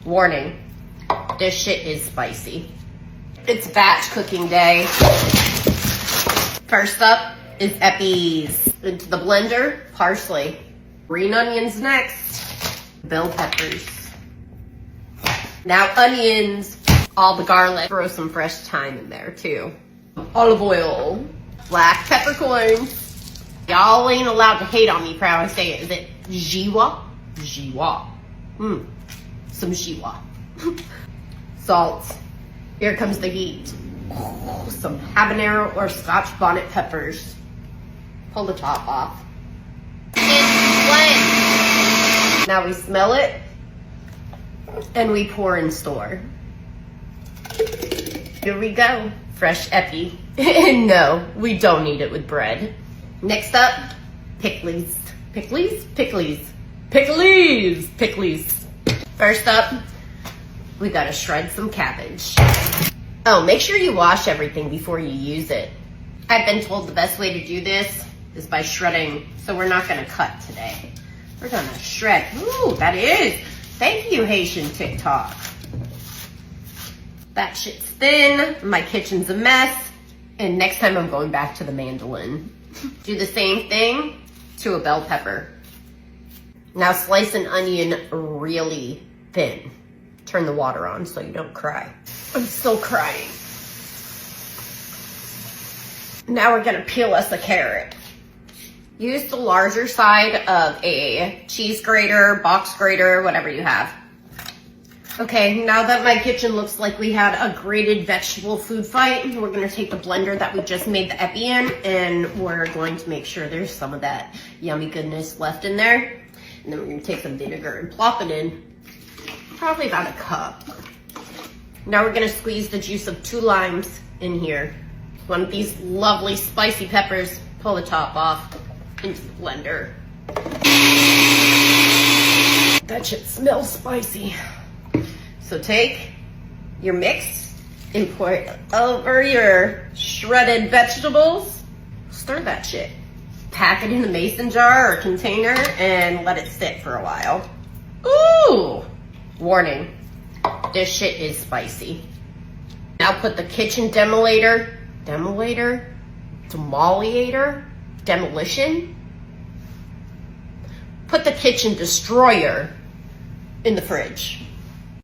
Warning, this shit is spicy. It's batch cooking day. First up is Pikliz. Into the blender, parsley. Green onions next. Bell peppers. Now onions, all the garlic. Throw some fresh thyme in there too. Olive oil. Black peppercorns. Y'all ain't allowed to hate on me for how I say it. Is it jiwa? Jiwa. Some jiwa. Salt. Here comes the heat. Oh, some habanero or Scotch bonnet peppers. Pull the top off. It's blend. Now we smell it and we pour and store. Here we go. Fresh epi. No, we don't eat it with bread. Next up, Pikliz. Pikliz? Pikliz. Pikliz! Pikliz. First up, we gotta shred some cabbage. Oh, make sure you wash everything before you use it. I've been told the best way to do this is by shredding, so we're not gonna cut today. We're gonna shred. Ooh, that is. Thank you, Haitian TikTok. That shit's thin, my kitchen's a mess, and next time I'm going back to the mandolin. Do the same thing to a bell pepper. Now slice an onion really thin. Turn the water on so you don't cry. I'm still crying. Now we're gonna peel us a carrot. Use the larger side of a cheese grater, box grater, whatever you have. Okay, now that my kitchen looks like we had a grated vegetable food fight, we're gonna take the blender that we just made the epi in, and we're going to make sure there's some of that yummy goodness left in there. And then we're gonna take some vinegar and plop it in. Probably about a cup. Now we're gonna squeeze the juice of 2 limes in here. One of these lovely spicy peppers. Pull the top off into the blender. That shit smells spicy. So take your mix and pour it over your shredded vegetables. Stir that shit. Pack it in a mason jar or container and let it sit for a while. Ooh! Warning, this shit is spicy. Now put the kitchen demolition Put the kitchen destroyer in the fridge.